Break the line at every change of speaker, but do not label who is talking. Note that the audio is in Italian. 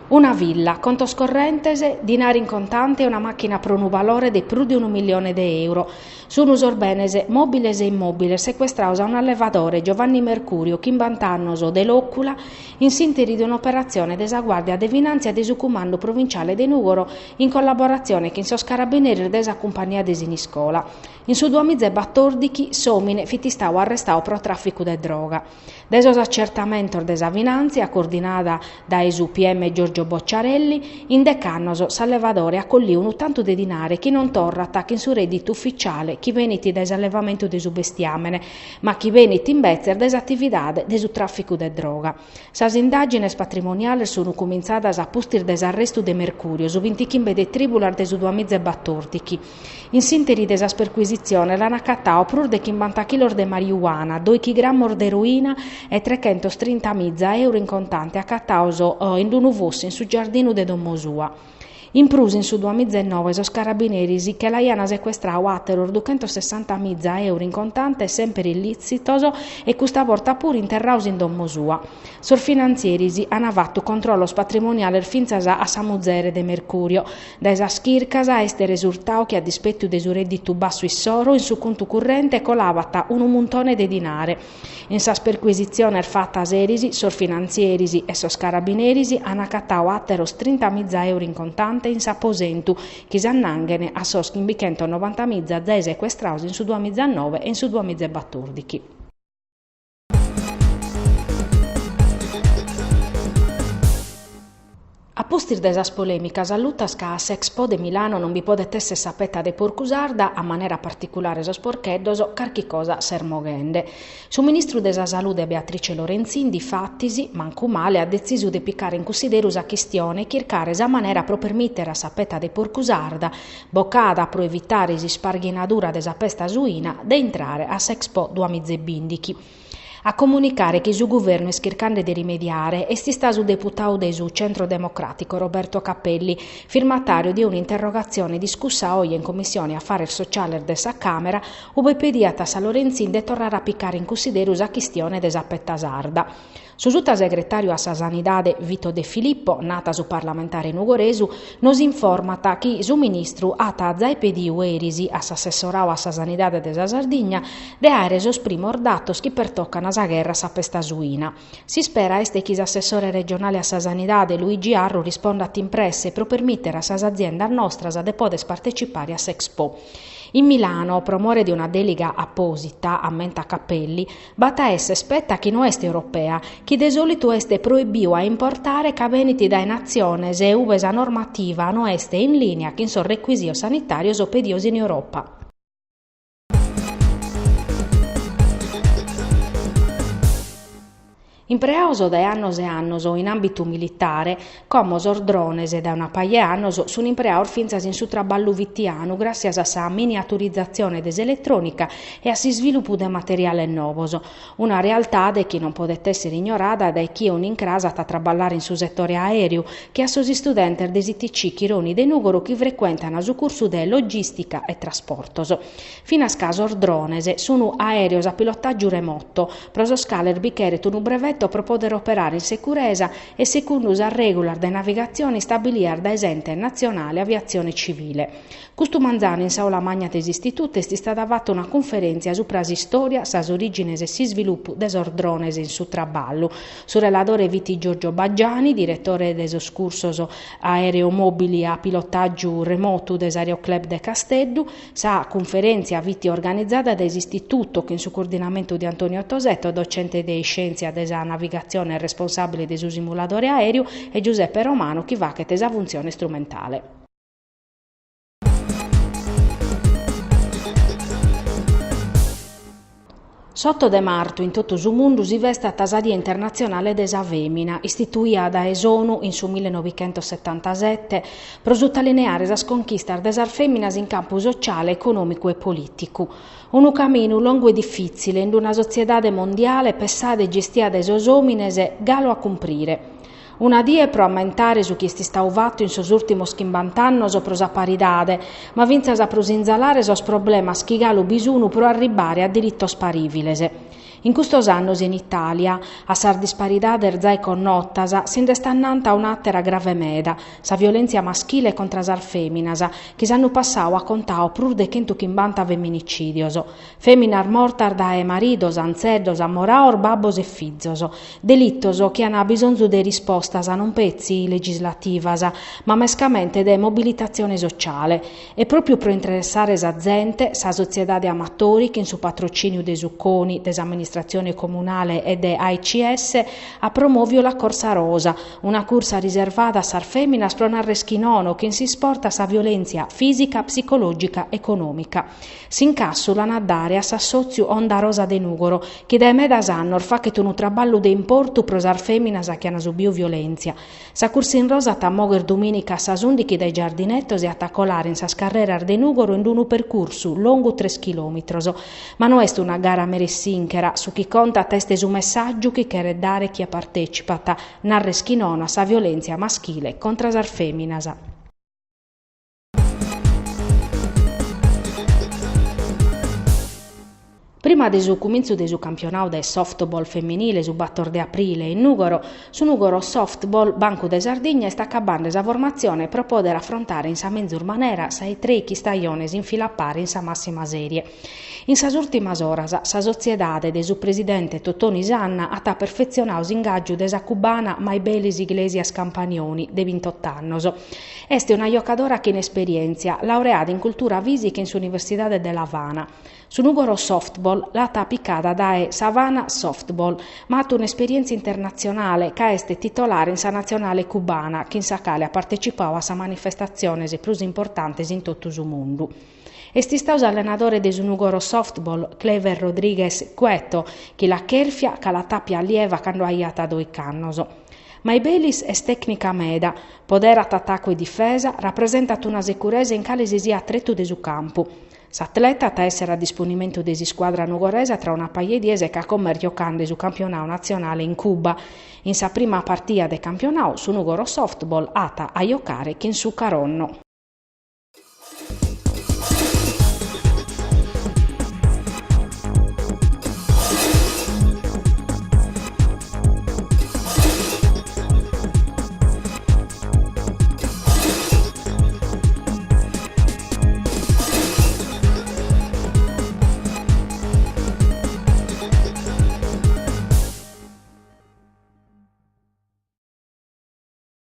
Una villa, conto scorrente, dinari in contante e una macchina per un valore di più di 1 milione di euro. Sono sorbenese, mobiles e immobili sequestraus a un allevatore Giovanni Mercurio, che in bantannoso dell'Occula, in sintesi di un'operazione della Guardia de Finanza del Comando Provinciale di Nugoro, in collaborazione con i carabinieri della compagnia de Siniscola. In su 2014 Somine fitistau arrestau pro traffico de droga. Desos accertamento desa Vinanzia, coordinata da ESU-PM Giorgio Bocciarelli, in decannoso s'allevadore accolliu un tanto de dinare chi non torra attacca in su reddito ufficiale chi veniti desallevamento de su bestiamene, ma chi veniti in bezzer desattividade de su traffico de droga. Sas indagines patrimoniali sono cominciadas a pustir desarresto de Mercurio, su 25 de tribular de su 2014. In sintesi desas perquisizione l'hanno accattao prur de 50 kg de marijuana, 2 kg de eroina e 330.000 euro in contante accattauso in un uvus in su giardino de Dommosua. In prus in su 2019 sos carabinieri che l'aiana sequestrau a terror 260.000 euro in contante sempre illicitoso e questa volta pure interraus in Dommosua. Sor finanzieri hanno fatto controllo patrimoniale finzas a Samuzere de Mercurio. Da esas chircasa este risultau che a dispetto de su reddito basso e soro in su conto corrente colavata un montone de dinare. In sas perquisizione fatta erisi, sor finanzieri e sos carabinieri hanno accattau a terros 30.000 euro in contante in s'apposentu, che s'annanghene a sos 590.000 dei sequestraus in su 2019 e in su 2014. A postir desas polemicas, a luttas ca a s'Expo de Milano non vi podet essere sapeta de porcusarda, a manera particolare sos porcheddos, carchi cosa sermoghende. Su ministru desa Salute Beatrice Lorenzin, di fattisi, mancu male, ha deciso de piccare in consideru sa chistione, chircare sa manera pro permittere a sapeta de porcusarda, boccada pro evitare si sparghinadura desa pesta suina, de entrare a s'Expo 2020. A comunicare che il suo governo è cercando di rimediare e si sta su deputato del suo Centro Democratico Roberto Cappelli, firmatario di un'interrogazione discussa oggi in Commissione Affari Sociali della Camera, ove pediata a Lorenzin di tornare a piccare in considero la questione della petta sarda. Su sutta segretario a sa Sanidade Vito De Filippo, nata su parlamentare nugoresu, nos informata che su ministru ata zai pediu erisi a s'assessorau a sa Sanidade de sa Sardigna de aere sos primor datos che pertoccano a sa guerra sa pesta suina. Si spera este che l'assessore regionale a sa Sanidade Luigi Arru risponda a timpresse pro permettere a sas aziendas nostras de podes partecipare a s'Expo. In Milano, promore di una delega apposita, ammenta Cappelli, bata esse spetta che non est europea, che de solito este proibio a importare caveniti da nazione se uve sa normativa non este in linea che son requisio sanitario o pedios in Europa. Impreauso da annos e annos in ambito militare, como sor drones da una paia annos sono impreaur finzas in su traballu vittianu grazie a sa miniaturizzazione deselettronica e a si sviluppo de materiale novoso, una realtà de chi non potete essere ignorata da chi è un'incrasa a traballare in su settore aereo, che a sosi studenti des ITC Chironi de Nugoro che frequentano su corso de logistica e trasportoso. Fino a scaso drones sono aereos a pilotaggio remoto, proso scaler bichere un brevetto per poter operare in sicurezza e secondo a regola de navigazione stabilire da esente nazionale aviazione civile. Questo manzano in Saula Magna des Istituti è stata fatta una conferenza su prasistoria, sas origines e si sviluppo des ordrones in su traballo. Su relatore Viti Giorgio Baggiani, direttore des cursos aeromobili a pilotaggio remoto des Aeroclub de Casteddu, sa conferenza Viti organizzata des Istituto che in su coordinamento di Antonio Tosetto, docente di scienze desa navigazione e responsabile del suo simulatore aereo, e Giuseppe Romano che va che tesa funzione strumentale. Sotto de marzo in tutto il mondo si veste a Tasadia Internazionale desa Femina, istituita da ESONU in su 1977, per sottolineare la sconquista delle femmine in campo sociale, economico e politico. Un cammino lungo e difficile in una società mondiale pensata e gestita dai uomini galo a comprire. Una die pro aumentare su chi sti stau fatto in sos ultimos 50 annos pro sa paridade, ma vinzas a prosinzalare sos problemas chi galo bisunu pro arribare a dirittos pariviles. In questi anni in Italia, a sar disparidade zai connotasa, si indestannanta un'attera grave meda, sa violenza maschile contra sar femminasa, che s'hanno passato a contao prur de 150 femminicidioso. Femminar mortar dae maridos, anzeddos, amoraor, babbos e fizzos. Delittoso che hanno bisogno de rispostas a non pezzi legislativas, ma mescamente de mobilitazione sociale. E proprio per interessare sa gente, sa società de amatori che in su patrocinio de Zucconi, des amministrazione comunale e de AICS ha promovio la Corsa Rosa, una corsa riservata a sar femmina spronare schinono che si sporta sa violenza fisica, psicologica, economica. Si incassula nadare a sa sozio Onda Rosa de Nugoro, che da me da Sannor fa che tu un traballo de importo pro sar femmina sa che hanno subito violenza. Sa corsa in rosa tamoger domenica a sa sundichi dai giardinettos e attacolare in sa scarrera de Nugoro in un percorso lungo 3 chilometri. Ma non è una gara meressinchera su chi conta teste su messaggio che chiede dare chi partecipa a narre schinona sa violenza maschile contra sar femminasa. Prima del comincio del campionato del softball femminile su 4 aprile in Nugoro, su Nugoro Softball Banco de Sardegna sta acabando la formazione per poter affrontare in sa menzur manera sei tre stagioni in fila a pari in sa massima serie. In sa ultima oras, sa sociedade de su presidente Totoni Sanna ha perfezionato l'ingaggio de sa cubana Maybelis Iglesias Campagnoni, de 28 anni. Este una giocadora che in esperienza, laureata in cultura fisica in su Università de La Habana. Su Nugoro Softball la piccata da Savana Softball, ma ha un'esperienza internazionale che è titolare in sa nazionale cubana, che in sa quale ha partecipato a sa manifestazioni più importanti in tutto il mondo. Esti stato allenatore de su Nugoro Softball, Clever Rodriguez Cueto, che la cherfia che la tapia lieva quando ha iata 2 anni. Maybelis è tecnica meda, poder attacco e difesa, rappresenta una sicurezza in cale si sia attretto de su campo. S'atleta ta essere a disponimento desi squadra nugoresa tra una paia di ese che ha commercio cande su campionato nazionale in Cuba. In sa prima partita del campionato su Nugoro Softball ata a giocare che in su Caronno.